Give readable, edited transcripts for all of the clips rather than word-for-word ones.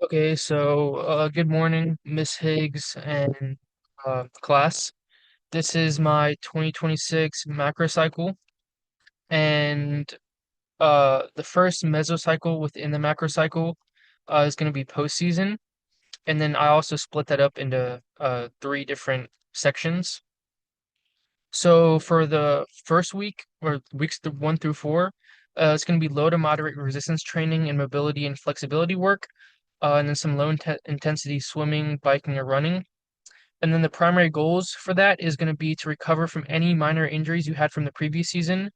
Okay, so good morning, Miss Higgs and class. This is my 2026 macro cycle, and the first mesocycle within the macro cycle is going to be postseason, and then I also split that up into three different sections. So for the first week, or weeks 1 through 4, it's going to be low to moderate resistance training and mobility and flexibility work, and then some low intensity swimming, biking, or running. And then the primary goals for that is going to be to recover from any minor injuries you had from the previous season,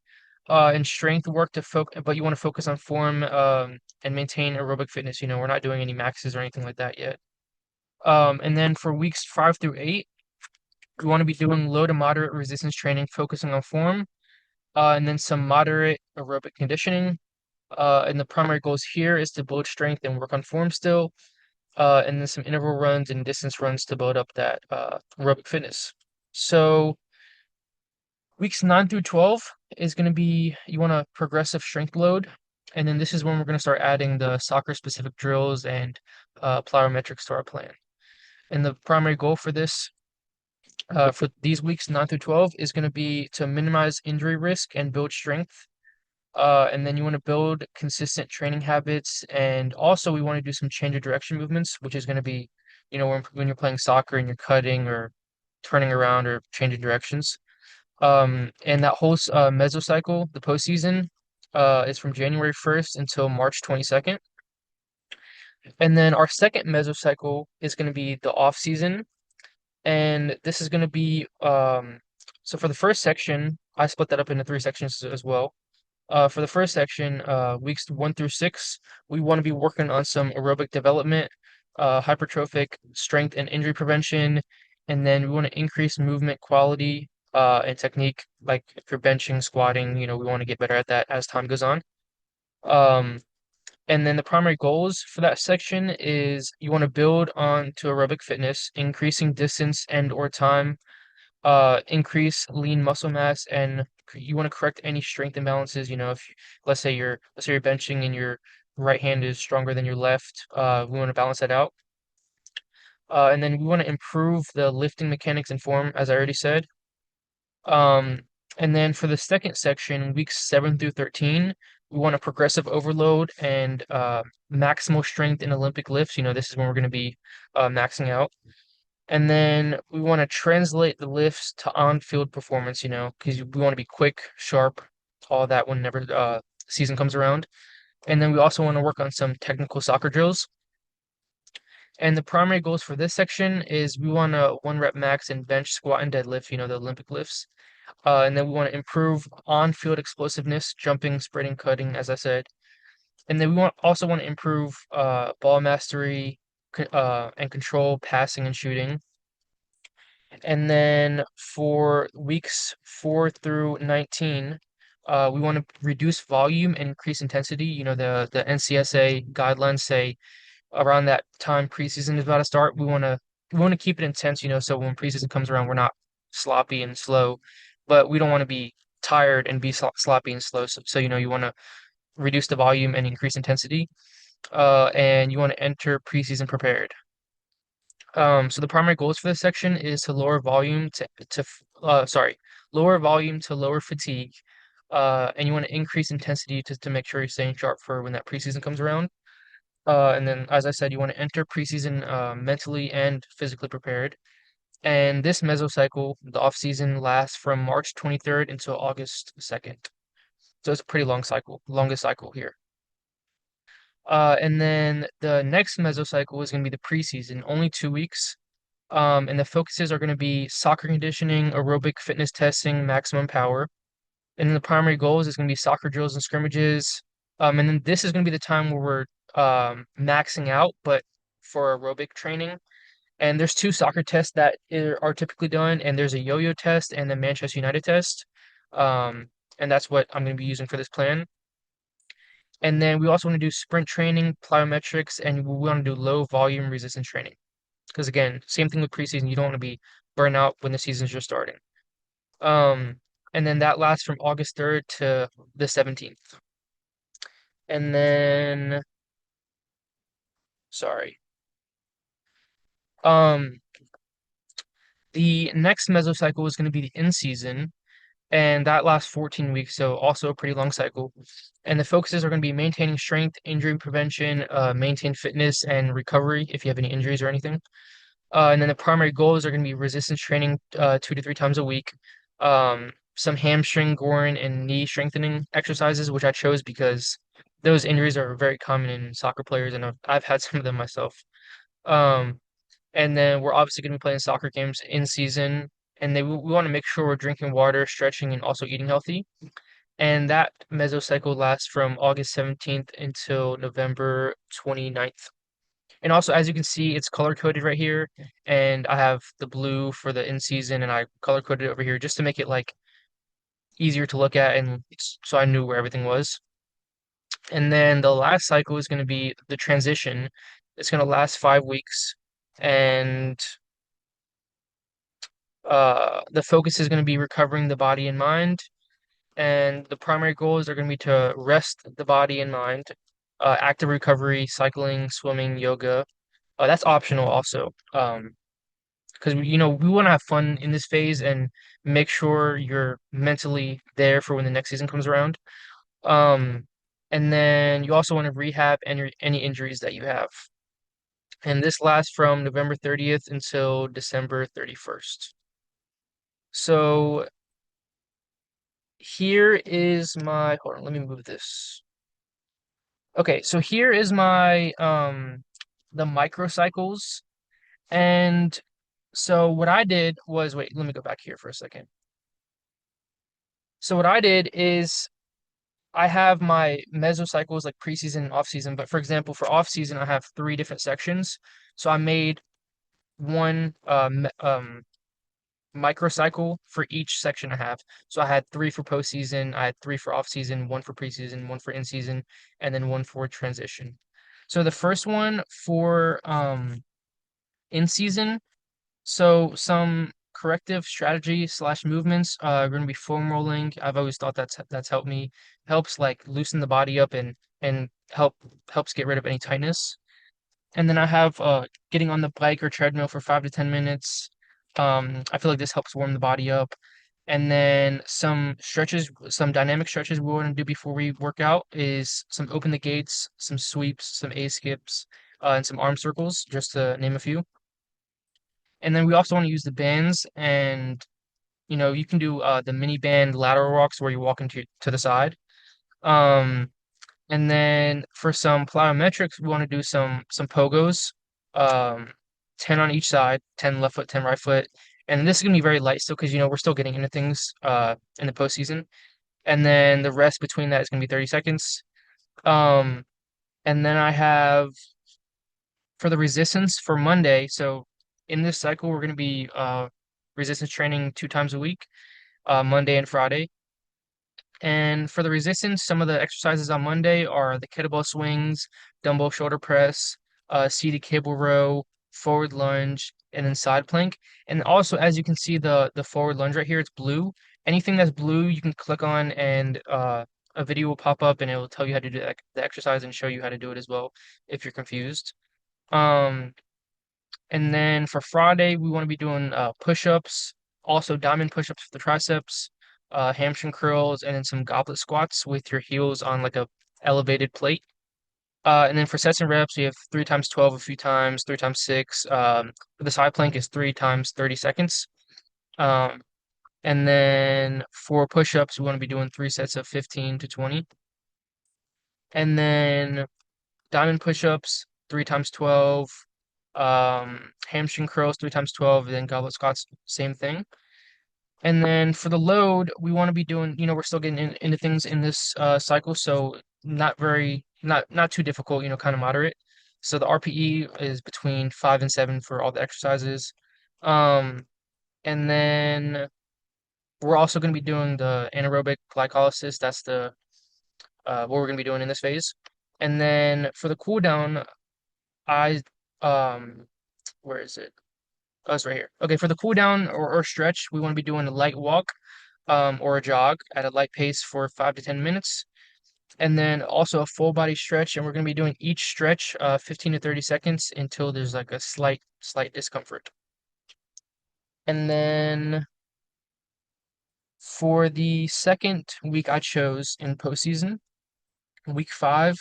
and strength work to focus, but you want to focus on form, and maintain aerobic fitness. We're not doing any maxes or anything like that yet. And then for weeks 5 through 8, we want to be doing low to moderate resistance training, focusing on form, and then some moderate aerobic conditioning. And the primary goals here is to build strength and work on form still, and then some interval runs and distance runs to build up that aerobic fitness. So weeks 9 through 12 is going to be, you want a progressive strength load, and then this is when we're going to start adding the soccer specific drills and plyometrics to our plan. And the primary goal for this, for these weeks 9 through 12, is going to be to minimize injury risk and build strength. And then you want to build consistent training habits. And also, we want to do some change of direction movements, which is going to be, when you're playing soccer and you're cutting or turning around or changing directions. And that whole mesocycle, the postseason, is from January 1st until March 22nd. And then our second mesocycle is going to be the off season. And this is going to be, so for the first section, I split that up into three sections as well. For the first section, weeks 1 through 6, we want to be working on some aerobic development, hypertrophic strength and injury prevention, and then we want to increase movement quality, and technique. Like if you're benching, squatting, we want to get better at that as time goes on. Um, and then the primary goals for that section is you want to build on to aerobic fitness, increasing distance and or time, increase lean muscle mass, and you want to correct any strength imbalances. If let's say you're benching and your right hand is stronger than your left, we want to balance that out. And then we want to improve the lifting mechanics and form, as I already said. Um, and then for the second section, weeks 7 through 13, we want a progressive overload and maximal strength in Olympic lifts. This is when we're going to be maxing out. And then we want to translate the lifts to on-field performance, because we want to be quick, sharp, all that whenever season comes around. And then we also want to work on some technical soccer drills. And the primary goals for this section is we want to 1 rep max in bench, squat, and deadlift, the Olympic lifts. And then we want to improve on-field explosiveness, jumping, sprinting, cutting, as I said. And then we also want to improve ball mastery, and control, passing, and shooting. And then for weeks 4 through 19, we want to reduce volume and increase intensity. The NCSA guidelines say around that time preseason is about to start, we want to keep it intense. So when preseason comes around, we're not sloppy and slow, but we don't want to be tired and be sloppy and slow. So you want to reduce the volume and increase intensity, and you want to enter preseason prepared. So the primary goals for this section is to lower volume lower volume to lower fatigue, and you want to increase intensity to make sure you're staying sharp for when that preseason comes around. And then, as I said, you want to enter preseason mentally and physically prepared. And this mesocycle, the off season, lasts from March 23rd until August 2nd. So it's a pretty long cycle, longest cycle here. And then the next mesocycle is going to be the preseason, only 2 weeks. And the focuses are going to be soccer conditioning, aerobic fitness testing, maximum power. And then the primary goals is going to be soccer drills and scrimmages. And then this is going to be the time where we're maxing out, but for aerobic training. And there's two soccer tests that are typically done, and there's a yo-yo test and the Manchester United test. And that's what I'm going to be using for this plan. And then we also want to do sprint training, plyometrics, and we want to do low volume resistance training. Because again, same thing with preseason, you don't want to be burnt out when the season's just starting. Um, and then that lasts from August 3rd to the 17th. And then, Sorry. Um, the next mesocycle is going to be the in season, and that lasts 14 weeks, so also a pretty long cycle. And the focuses are going to be maintaining strength, injury prevention, maintain fitness, and recovery if you have any injuries or anything. And then the primary goals are going to be resistance training 2 to 3 times a week, some hamstring, groin, and knee strengthening exercises, which I chose because those injuries are very common in soccer players, and I've had some of them myself. Um, and then we're obviously going to be playing soccer games in season, and we want to make sure we're drinking water, stretching, and also eating healthy. And that mesocycle lasts from August 17th until November 29th. And also, as you can see, it's color coded right here, and I have the blue for the in season, and I color coded it over here just to make it like easier to look at, and so I knew where everything was. And then the last cycle is going to be the transition. It's going to last 5 weeks, and the focus is going to be recovering the body and mind. And the primary goals are going to be to rest the body and mind, active recovery, cycling, swimming, yoga. That's optional also. Because we want to have fun in this phase and make sure you're mentally there for when the next season comes around. Um, and then you also want to rehab any injuries that you have. And this lasts from November 30th until December 31st. So here is my, hold on, let me move this. Okay, so here is my the microcycles. And so what I did was, wait, let me go back here for a second. So what I did is I have my mesocycles like preseason and off season, but for example, for off season, I have three different sections. So I made one microcycle for each section I have. So I had three for postseason, I had three for off season, one for preseason, one for in season, and then one for transition. So the first one for in season, so some corrective strategy slash movements are going to be foam rolling. I've always thought that's helped me. Helps like loosen the body up and helps get rid of any tightness. And then I have getting on the bike or treadmill for 5 to 10 minutes. I feel like this helps warm the body up. And then some stretches, some dynamic stretches we want to do before we work out is some open the gates, some sweeps, some A skips, and some arm circles, just to name a few. And then we also want to use the bands, and you can do the mini band lateral walks where you walk into to the side. Um, and then for some plyometrics, we want to do some pogos, um, 10 on each side, 10 left foot, 10 right foot. And this is gonna be very light still because we're still getting into things in the postseason. And then the rest between that is gonna be 30 seconds. Um, and then I have for the resistance for Monday. So in this cycle, we're gonna be resistance training 2 times a week, Monday and Friday. And for the resistance, some of the exercises on Monday are the kettlebell swings, dumbbell shoulder press, seated cable row, forward lunge, and then side plank. And also, as you can see, the forward lunge right here, it's blue. Anything that's blue, you can click on, and a video will pop up, and it will tell you how to do the exercise and show you how to do it as well if you're confused. Um, and then for Friday, we want to be doing push-ups, also diamond push-ups for the triceps, hamstring curls, and then some goblet squats with your heels on like a elevated plate. And then for sets and reps, we have 3 times 12 a few times, 3 times 6. The side plank is 3 times 30 seconds. Um, and then for push-ups, we want to be doing 3 sets of 15 to 20. And then diamond push-ups, 3 times 12, hamstring curls, 3 times 12, and then goblet squats, same thing. And then for the load, we want to be doing, we're still getting into things in this cycle, so not too difficult, kind of moderate. So the RPE is between 5 and 7 for all the exercises. Um, and then we're also going to be doing the anaerobic glycolysis. That's the what we're going to be doing in this phase. And then for the cool down, I um where is it? Oh, it's right here. Okay, for the cool down or stretch, we want to be doing a light walk or a jog at a light pace for 5 to 10 minutes. and then also a full body stretch. And we're going to be doing each stretch 15 to 30 seconds until there's like a slight discomfort. And then for the second week I chose in postseason, week 5,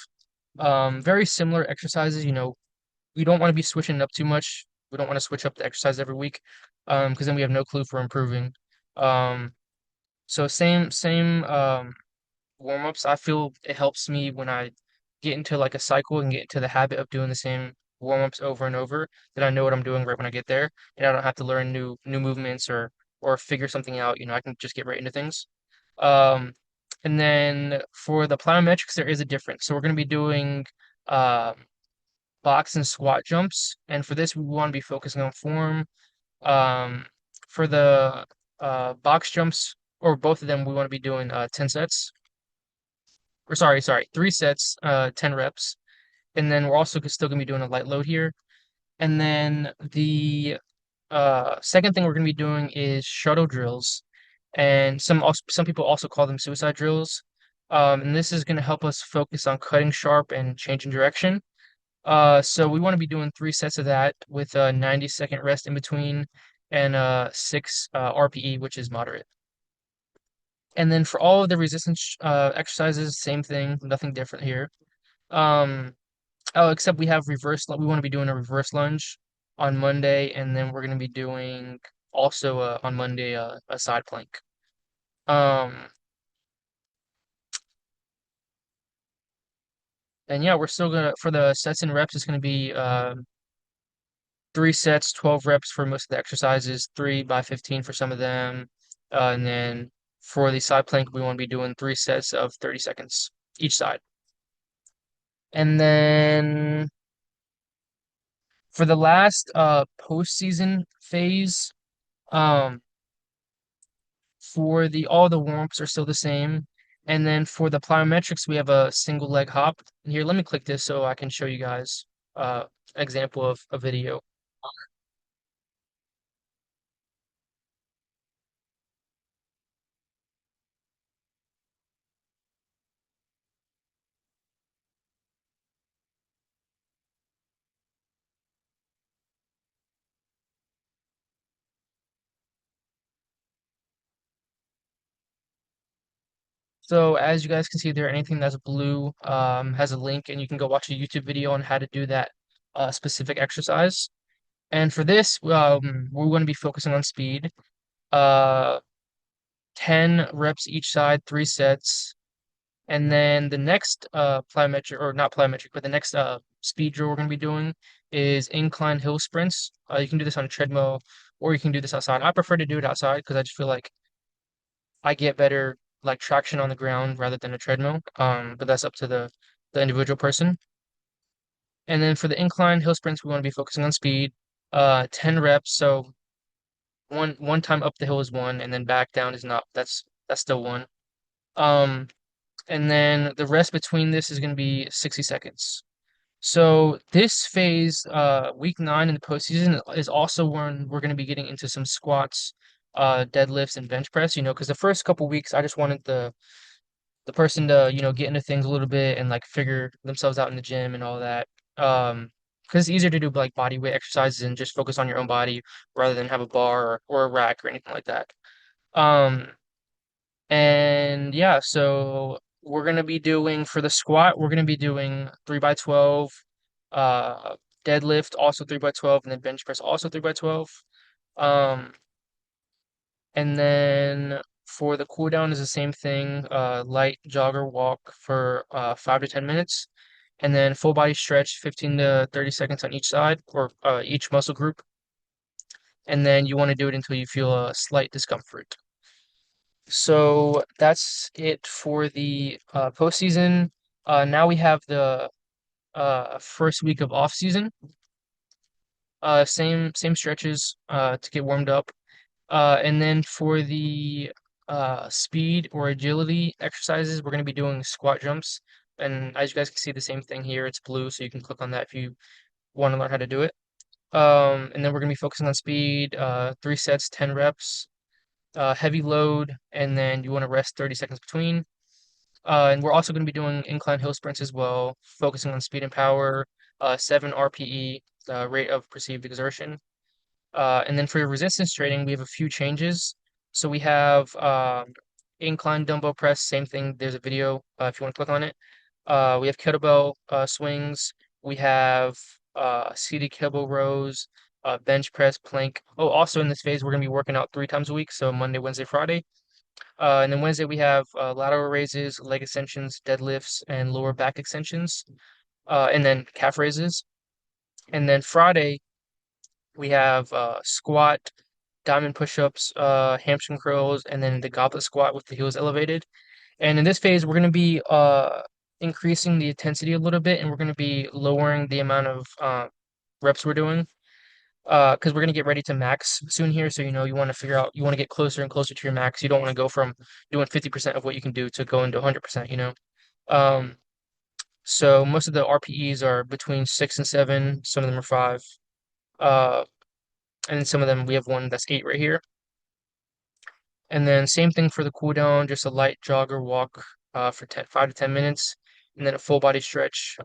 very similar exercises. We don't want to be switching it up too much. We don't want to switch up the exercise every week, because then we have no clue for improving. Um, so same warm-ups. I feel it helps me when I get into like a cycle and get into the habit of doing the same warm-ups over and over, that I know what I'm doing right when I get there, and I don't have to learn new movements or figure something out. I can just get right into things. Um, and then for the plyometrics, there is a difference. So we're going to be doing um box and squat jumps, and for this we want to be focusing on form. Um, for the box jumps, or both of them, we want to be doing 10 sets, or sorry, 3 sets, 10 reps. And then we're also still gonna be doing a light load here. And then the second thing we're gonna be doing is shuttle drills, and some people also call them suicide drills. And this is gonna help us focus on cutting sharp and changing direction. So we want to be doing 3 sets of that with a 90-second rest in between, and 6 RPE, which is moderate. And then for all of the resistance exercises, same thing, nothing different here. Um, oh, except we have we want to be doing a reverse lunge on Monday, and then we're going to be doing also on Monday a side plank. Um, and yeah, we're still gonna, for the sets and reps, it's gonna be 3 sets, 12 reps for most of the exercises, 3 by 15 for some of them. And then for the side plank, we want to be doing 3 sets of 30 seconds each side. And then for the last postseason phase, um, for the all the warm-ups are still the same. And then for the plyometrics, we have a single leg hop. And here, let me click this so I can show you guys example of a video. So as you guys can see there, anything that's blue has a link, and you can go watch a YouTube video on how to do that specific exercise. And for this, we're going to be focusing on speed. Uh, 10 reps each side, 3 sets. And then the next plyometric, or not plyometric, but the next speed drill we're going to be doing is incline hill sprints. You can do this on a treadmill, or you can do this outside. I prefer to do it outside because I just feel like I get better like traction on the ground rather than a treadmill. But that's up to the individual person. And then for the incline hill sprints, we want to be focusing on speed. 10 reps. So one time up the hill is one, and then back down is not. That's still one. Um, and then the rest between this is going to be 60 seconds. So this phase, week 9 in the postseason, is also when we're going to be getting into some squats, deadlifts, and bench press. Because the first couple weeks, I just wanted the person to, get into things a little bit and like figure themselves out in the gym and all that. Because it's easier to do like body weight exercises and just focus on your own body rather than have a bar or a rack or anything like that. Um, and yeah, so we're gonna be doing for the squat, we're gonna be doing 3 by 12, uh, deadlift also 3 by 12, and then bench press also 3 by 12. Um, and then for the cool down is the same thing, light jogger walk for 5 to 10 minutes, and then full body stretch 15 to 30 seconds on each side, or each muscle group. And then you want to do it until you feel a slight discomfort. So that's it for the postseason. Now we have the first week of off season. Same stretches to get warmed up. And then for the speed or agility exercises, we're going to be doing squat jumps. And as you guys can see, the same thing here. It's blue, so you can click on that if you want to learn how to do it. And then we're going to be focusing on speed, 3 sets, 10 reps, heavy load, and then you want to rest 30 seconds between. And we're also going to be doing incline hill sprints as well, focusing on speed and power, 7 RPE, rate of perceived exertion. And then for your resistance training, we have a few changes. So we have incline dumbbell press, same thing. There's a video if you want to click on it. We have kettlebell swings. We have seated kettlebell rows, bench press, plank. Oh, also in this phase, we're going to be working out 3 times a week. So Monday, Wednesday, Friday. And then Wednesday, we have lateral raises, leg extensions, deadlifts, and lower back extensions. And then calf raises. And then Friday, we have squat, diamond push-ups, hamstring curls, and then the goblet squat with the heels elevated. And in this phase, we're going to be increasing the intensity a little bit, and we're going to be lowering the amount of reps we're doing because we're going to get ready to max soon here. So, you want to figure out, you want to get closer and closer to your max. You don't want to go from doing 50% of what you can do to going to 100%. Um, so most of the RPEs are between 6 and 7. Some of them are 5. Uh, and some of them, we have one that's 8 right here. And then same thing for the cool down, just a light jog or walk for 5 to 10 minutes, and then a full body stretch,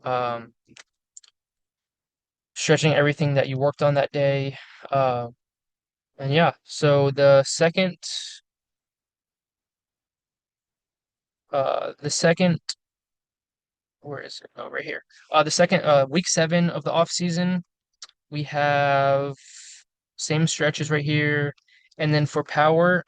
stretching everything that you worked on that day. Uh, and yeah, so the second, where is it? Oh, right here. The second, week 7 of the off season, we have same stretches right here. And then for power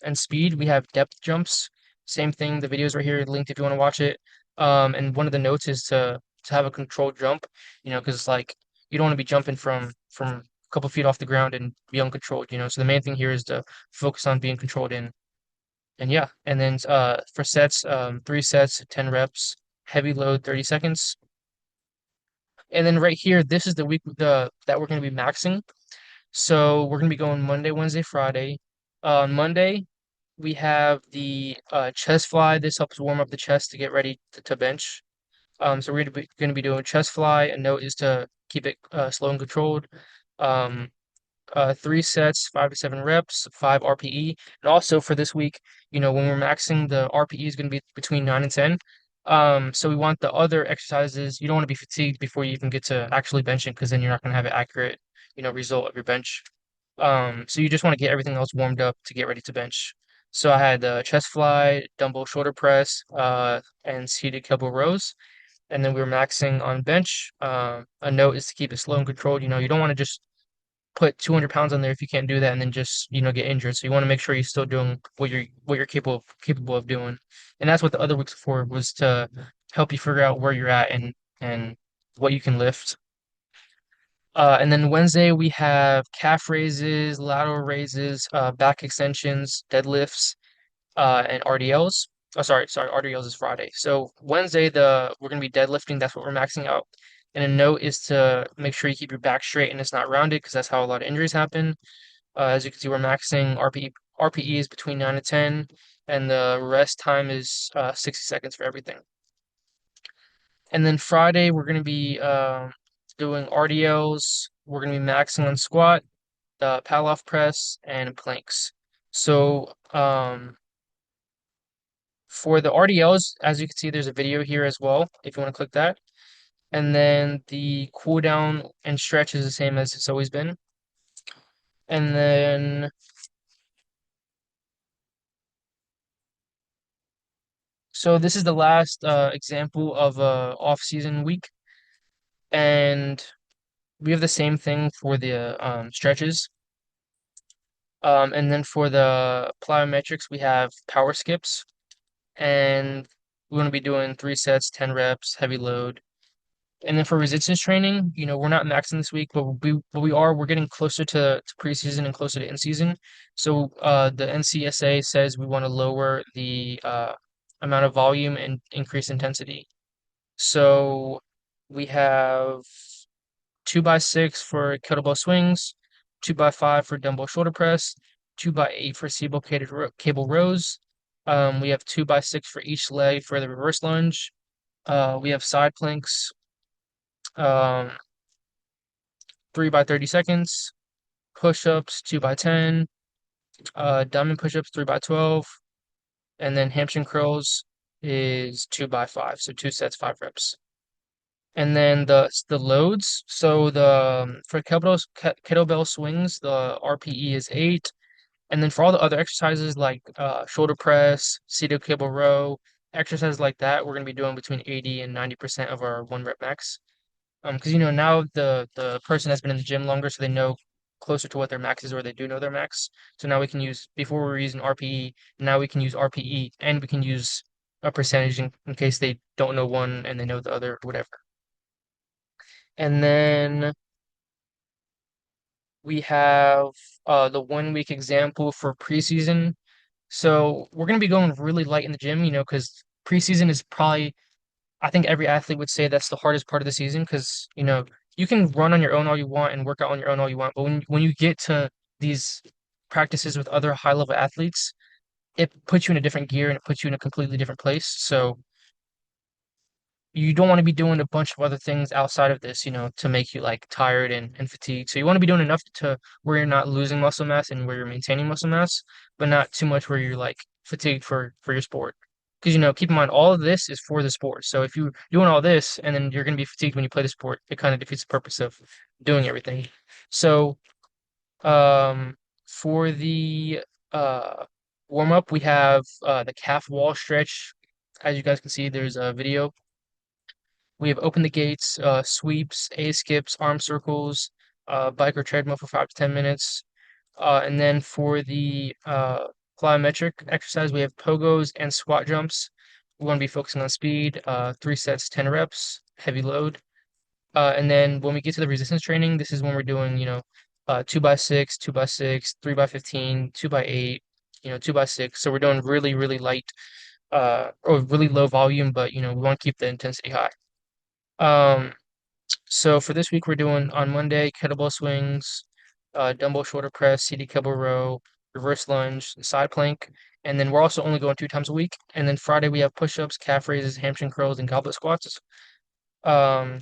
and speed, we have depth jumps. Same thing. The video's right here linked if you want to watch it. And one of the notes is to have a controlled jump, because like you don't want to be jumping from a couple feet off the ground and be uncontrolled. So the main thing here is to focus on being controlled and yeah. And then for sets, 3 sets, 10 reps, heavy load, 30 seconds. And then right here, this is the week that we're going to be maxing. So we're gonna be going Monday, Wednesday, Friday. On Monday, we have the chest fly. This helps warm up the chest to get ready to bench. So we're gonna be doing chest fly. A note is to keep it slow and controlled. Um, 3 sets, 5 to 7 reps, 5 RPE. And also for this week, when we're maxing, the RPE is going to be between 9 and 10. So we want the other exercises. You don't want to be fatigued before you even get to actually benching because then you're not going to have an accurate, result of your bench. So you just want to get everything else warmed up to get ready to bench. So I had chest fly, dumbbell shoulder press, and seated kettlebell rows. And then we were maxing on bench. A note is to keep it slow and controlled. You don't want to just put 200 pounds on there if you can't do that and then just get injured. So you want to make sure you're still doing what you're capable of doing. And that's what the other weeks for was to help you figure out where you're at and what you can lift. And then Wednesday we have calf raises, lateral raises, back extensions, deadlifts, and RDLs. Oh, sorry, RDLs is Friday. So Wednesday we're gonna be deadlifting. That's what we're maxing out. And a note is to make sure you keep your back straight and it's not rounded because that's how a lot of injuries happen. As you can see, we're maxing RPE is between 9 and 10, and the rest time is 60 seconds for everything. And then Friday we're gonna be doing RDLs. We're gonna be maxing on squat, paddle off press, and planks. So for the RDLs, as you can see, there's a video here as well, if you want to click that. And then the cool down and stretch is the same as it's always been. And then, so this is the last example of a off-season week. And we have the same thing for the stretches. And then for the plyometrics, we have power skips. And we're going to be doing 3 sets, 10 reps, heavy load. And then for resistance training, we're not maxing this week, but we're getting closer to preseason and closer to in season. So the NCSA says we want to lower the amount of volume and increase intensity. So we have 2x6 for kettlebell swings, 2x5 for dumbbell shoulder press, 2x8 for cable rows. We have 2x6 for each leg for the reverse lunge. We have side planks, um, 3x30 seconds, push-ups 2x10, diamond push-ups 3x12, and then hamstring curls is 2 by 5, so 2 sets, 5 reps. And then the loads, so for kettlebell swings, the RPE is 8. And then for all the other exercises like shoulder press, seated cable row, exercises like that, we're gonna be doing between 80 and 90% of our 1 rep max. Because now the person has been in the gym longer, so they know closer to what their max is, or they do know their max. So now we can use before we were using RPE, now we can use RPE, and we can use a percentage in case they don't know one and they know the other, whatever. And then we have the 1 week example for preseason. So we're going to be going really light in the gym, because preseason is probably, I think every athlete would say that's the hardest part of the season because, you can run on your own all you want and work out on your own all you want. But when you get to these practices with other high level athletes, it puts you in a different gear and it puts you in a completely different place. So you don't want to be doing a bunch of other things outside of this, to make you like tired and fatigued. So you want to be doing enough to where you're not losing muscle mass and where you're maintaining muscle mass, but not too much where you're like fatigued for your sport. Because keep in mind all of this is for the sport. So if you're doing all this and then you're going to be fatigued when you play the sport, it kind of defeats the purpose of doing everything. So um for the uh warm up, we have the calf wall stretch. As you guys can see, there's a video. We have open the gates, sweeps, A skips, arm circles, bike or treadmill for 5 to 10 minutes. And then for the plyometric exercise, we have pogos and squat jumps. We want to be focusing on speed, 3 sets, 10 reps, heavy load. And then when we get to the resistance training, this is when we're doing, 2 by 6, 2 by 6, 3 by 15, 2 by 8, 2 by 6. So we're doing really, really light, or really low volume, but we want to keep the intensity high. Um, so for this week, we're doing on Monday kettlebell swings, dumbbell shoulder press, seated cable row, reverse lunge, side plank, and then we're also only going 2 times a week. And then Friday we have push-ups, calf raises, hamstring curls, and goblet squats. Um,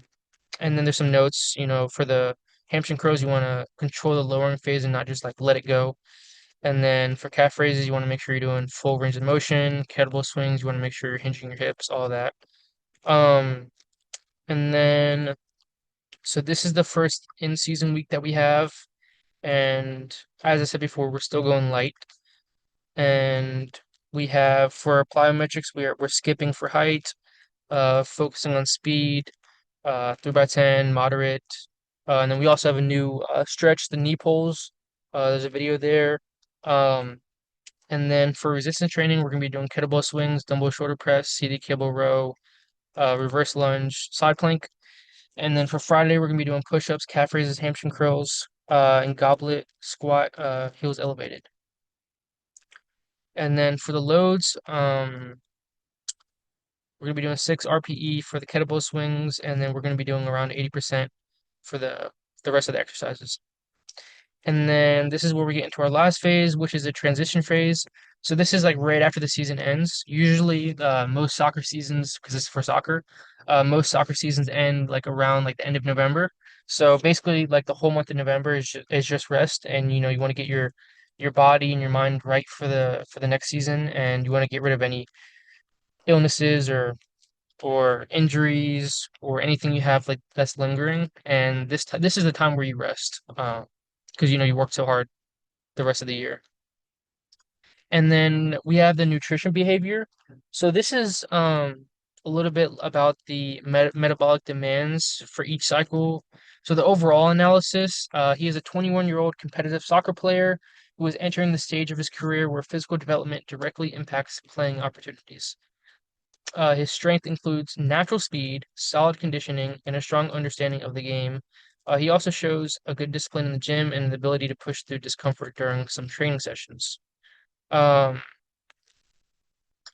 and then there's some notes, for the hamstring curls, you want to control the lowering phase and not just like let it go. And then for calf raises, you want to make sure you're doing full range of motion. Kettlebell swings, you want to make sure you're hinging your hips, all that. Um, and then So this is the first in-season week that we have, and as I said before, we're still going light. And we have for our plyometrics, we're skipping for height, focusing on speed, 3 by 10, moderate, and then we also have a new stretch, the knee pulls. There's a video there. Um, and then for resistance training, we're gonna be doing kettlebell swings, dumbbell shoulder press, seated cable row, reverse lunge, side plank. And then for Friday, we're gonna be doing push-ups, calf raises, hamstring curls, and goblet squat, heels elevated. And then for the loads, we're gonna be doing 6 RPE for the kettlebell swings, and then we're gonna be doing around 80% for the rest of the exercises. And then this is where we get into our last phase, which is a transition phase. So this is like right after the season ends. Usually, most soccer seasons, because it's for soccer, most soccer seasons end like around like the end of November. So basically, like the whole month of November is just rest, and you want to get your body and your mind right for the next season, and you want to get rid of any illnesses or injuries or anything you have like that's lingering. And this is the time where you rest, because you work so hard the rest of the year. And then we have the nutrition behavior. So this is a little bit about the metabolic demands for each cycle. So the overall analysis, he is a 21-year-old competitive soccer player who is entering the stage of his career where physical development directly impacts playing opportunities. His strength includes natural speed, solid conditioning, and a strong understanding of the game. He also shows a good discipline in the gym and the ability to push through discomfort during some training sessions. Um,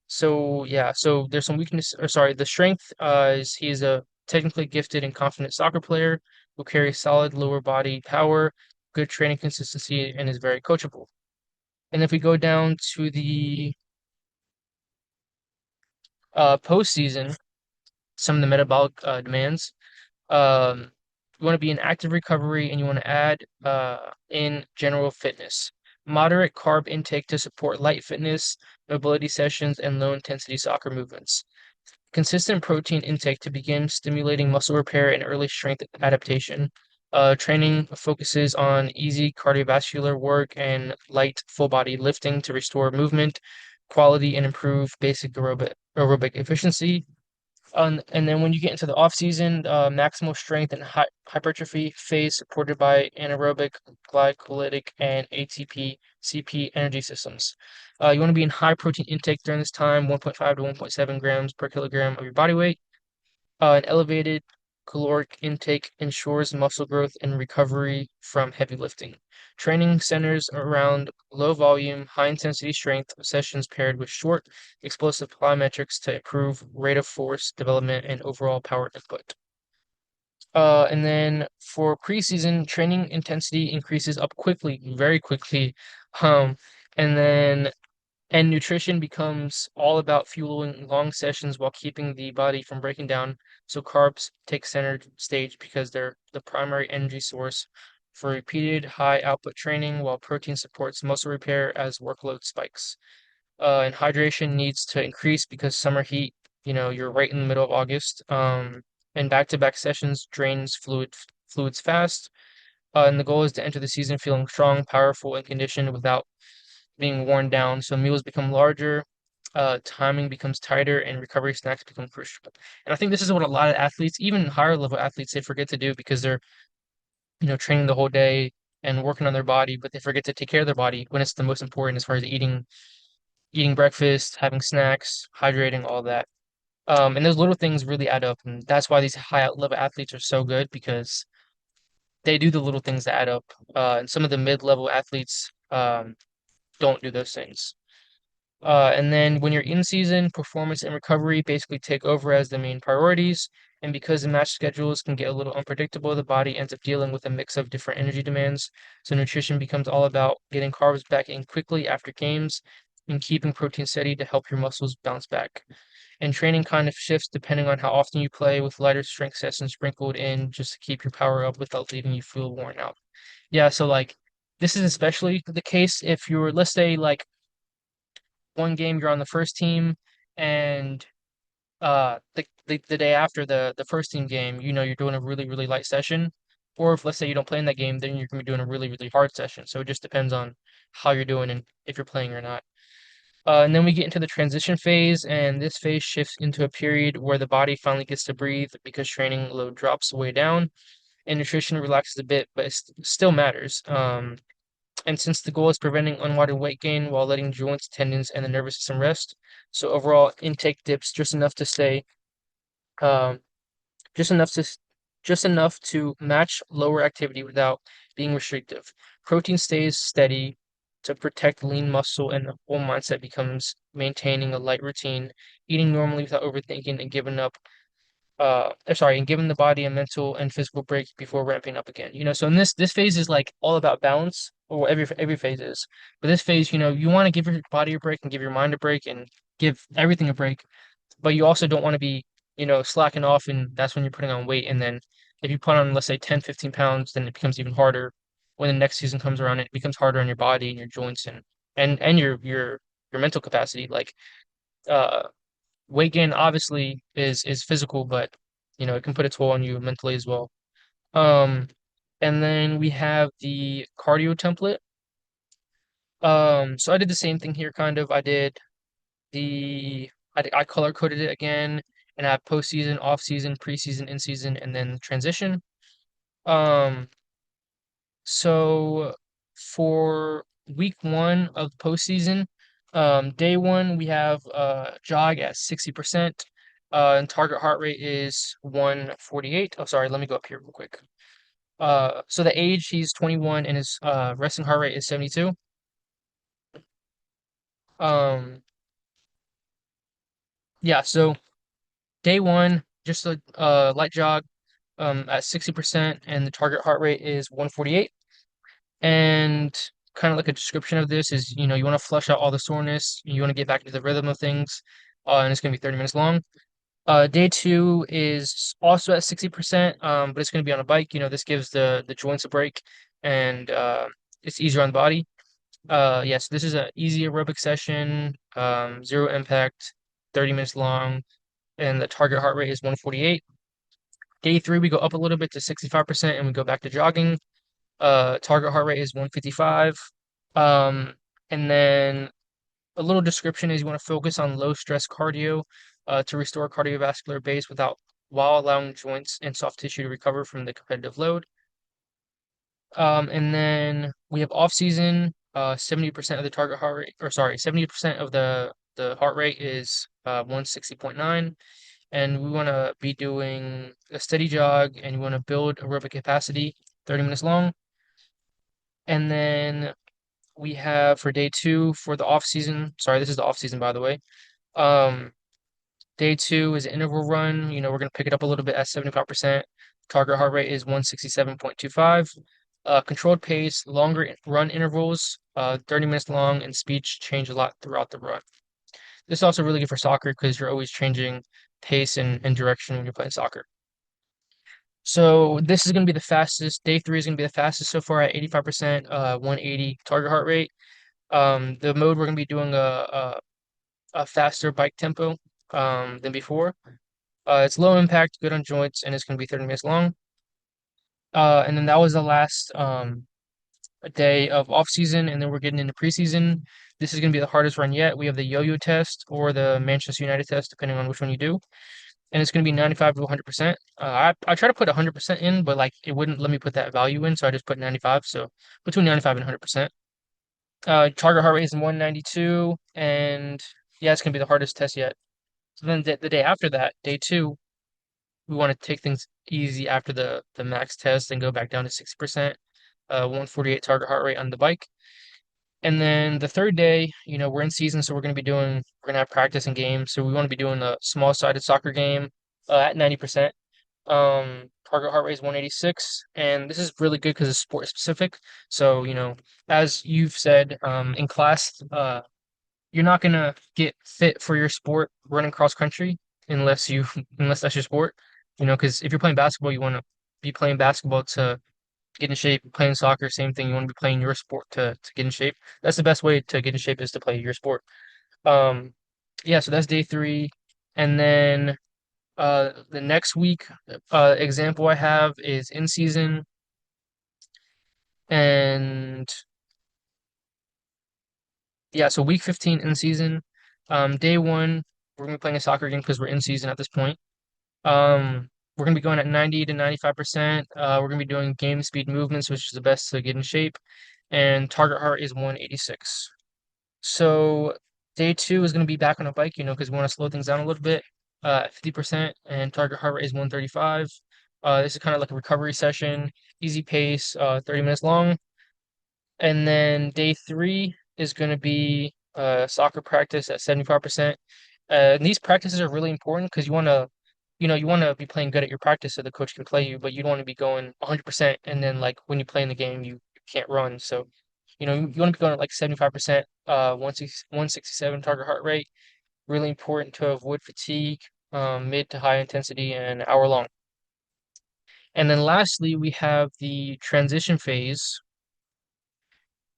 so yeah, so there's some weakness, or sorry, the strength is he is a technically gifted and confident soccer player who carries solid lower body power, good training consistency, and is very coachable. And if we go down to the postseason, some of the metabolic demands, you want to be in active recovery and you want to add in general fitness. Moderate carb intake to support light fitness, mobility sessions, and low intensity soccer movements. Consistent protein intake to begin stimulating muscle repair and early strength adaptation. Training focuses on easy cardiovascular work and light full body lifting to restore movement quality and improve basic aerobic efficiency. And then when you get into the off season, maximal strength and hypertrophy phase supported by anaerobic, glycolytic, and ATP CP energy systems. You want to be in high protein intake during this time, 1.5 to 1.7 grams per kilogram of your body weight. An elevated caloric intake ensures muscle growth and recovery from heavy lifting. Training centers around low volume, high intensity strength sessions paired with short, explosive plyometrics to improve rate of force development and overall power input. And then for preseason, training intensity increases up quickly, very quickly. Um, and then and nutrition becomes all about fueling long sessions while keeping the body from breaking down. So carbs take center stage because they're the primary energy source for repeated high output training, while protein supports muscle repair as workload spikes. And hydration needs to increase because summer heat, you're right in the middle of August. And back-to-back sessions drains fluids fast. And the goal is to enter the season feeling strong, powerful, and conditioned without being worn down. So meals become larger, timing becomes tighter, and recovery snacks become crucial. And I think this is what a lot of athletes, even higher level athletes, they forget to do because they're, training the whole day and working on their body, but they forget to take care of their body when it's the most important as far as eating breakfast, having snacks, hydrating, all that. And those little things really add up, and that's why these high level athletes are so good because they do the little things that add up. And some of the mid-level athletes don't do those things. And then when you're in season, performance and recovery basically take over as the main priorities. And because the match schedules can get a little unpredictable, the body ends up dealing with a mix of different energy demands. So nutrition becomes all about getting carbs back in quickly after games and keeping protein steady to help your muscles bounce back. And training kind of shifts depending on how often you play, with lighter strength sessions sprinkled in just to keep your power up without leaving you feel worn out. Yeah, so like this is especially the case if you're, let's say, like one game you're on the first team and the day after the first team game, you're doing a really light session. Or if let's say you don't play in that game, then you're gonna be doing a really hard session. So it just depends on how you're doing and if you're playing or not. And then we get into the transition phase, and this phase shifts into a period where the body finally gets to breathe because training load drops way down and nutrition relaxes a bit, but it still matters. And since the goal is preventing unwanted weight gain while letting joints, tendons, and the nervous system rest, so overall intake dips um, just enough to, just enough to match lower activity without being restrictive. Protein stays steady to protect lean muscle, and the whole mindset becomes maintaining a light routine, eating normally without overthinking, and and giving the body a mental and physical break before ramping up again. So in this phase is like all about balance, or every phase is. But this phase, you want to give your body a break and give your mind a break and give everything a break, but you also don't want to be, slacking off, and that's when you're putting on weight. And then if you put on, let's say, 10, 15 pounds, then it becomes even harder when the next season comes around. It becomes harder on your body and your joints and your mental capacity. Like uh weight gain obviously is physical, but it can put a toll on you mentally as well. Um, and then we have the cardio template. So I did the same thing here, kind of. I color coded it again, and I have postseason, off season, preseason, in season, and then transition. Um, so for week one of postseason, day one we have jog at 60%. And target heart rate is 148. Oh, sorry, let me go up here real quick. So the age, he's 21 and his resting heart rate is 72. Um, yeah, so day one, just a light jog at 60%, and the target heart rate is 148. And kind of like a description of this is, you want to flush out all the soreness, you want to get back into the rhythm of things, and it's going to be 30 minutes long. Day two is also at 60%, but it's going to be on a bike. This gives the joints a break, and it's easier on the body. Yes, this is a easy aerobic session, zero impact, 30 minutes long, and the target heart rate is 148. Day three, we go up a little bit to 65% and we go back to jogging. Target heart rate is 155. Um, and then a little description is you want to focus on low stress cardio to restore cardiovascular base without while allowing joints and soft tissue to recover from the competitive load. And then we have off season, 70% of the target heart rate, or sorry, 70% of the heart rate is 160.9. And we want to be doing a steady jog and we want to build aerobic capacity, 30 minutes long. And then we have for day two for the off season, sorry, this is the off season by the way. Um, Day two is an interval run. We're going to pick it up a little bit at 75%. Target heart rate is 167.25. Controlled pace, longer run intervals, 30 minutes long, and speech change a lot throughout the run. This is also really good for soccer because you're always changing pace and direction when you're playing soccer. So this is going to be the fastest. Day three is going to be the fastest so far at 85%, 180 target heart rate. The mode we're going to be doing a faster bike tempo than before. It's low impact, good on joints, and it's going to be 30 minutes long. And then that was the last day of off season, and then we're getting into preseason. This is going to be the hardest run yet. We have the yo-yo test or the Manchester United test, depending on which one you do, and it's going to be 95 to 100%. I try to put 100% in, but like it wouldn't let me put that value in, so I just put 95. So between 95 and 100%. Target heart rate is 192, and yeah, it's going to be the hardest test yet. So then the day after that, day two, we want to take things easy after the max test and go back down to 60%, 148 target heart rate on the bike. And then the third day, we're in season, so we're gonna have practice and games. So we want to be doing a small sided soccer game at 90%. Target heart rate is 186, and this is really good because it's sport specific. So, as you've said in class, you're not gonna get fit for your sport running cross country unless you unless that's your sport. Because if you're playing basketball, you want to be playing basketball to get in shape. Playing soccer, same thing. You want to be playing your sport to get in shape. That's the best way to get in shape is to play your sport. Um, yeah, so that's day three, and then the next week example I have is in season, and yeah, so week 15 in season. Day one, we're gonna be playing a soccer game because we're in season at this point. We're gonna be going at 90 to 95%. We're gonna be doing game speed movements, which is the best to get in shape, and target heart is 186. So day two is gonna be back on a bike, because we want to slow things down a little bit, at 50%, and target heart rate is 135. This is kind of like a recovery session, easy pace, 30 minutes long. And then day three is going to be soccer practice at 75%. And these practices are really important because you want to be playing good at your practice so the coach can play you, but you don't want to be going 100% and then like when you play in the game you can't run. So, you want to be going at like 75%, 167 target heart rate. Really important to avoid fatigue, mid to high intensity and hour long. And then lastly, we have the transition phase,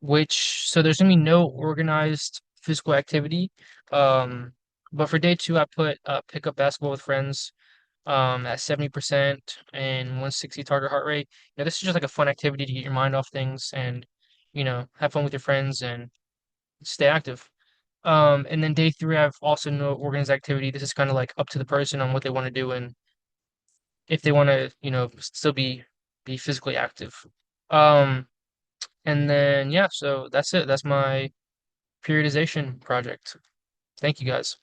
which so there's gonna be no organized physical activity. Um, but for day two, I put pick up basketball with friends at 70% and 160 target heart rate. This is just like a fun activity to get your mind off things and have fun with your friends and stay active. And then day three, I've also no organized activity. This is kind of like up to the person on what they want to do and if they want to, still be physically active. Um, and then yeah, so that's it. That's my periodization project. Thank you guys.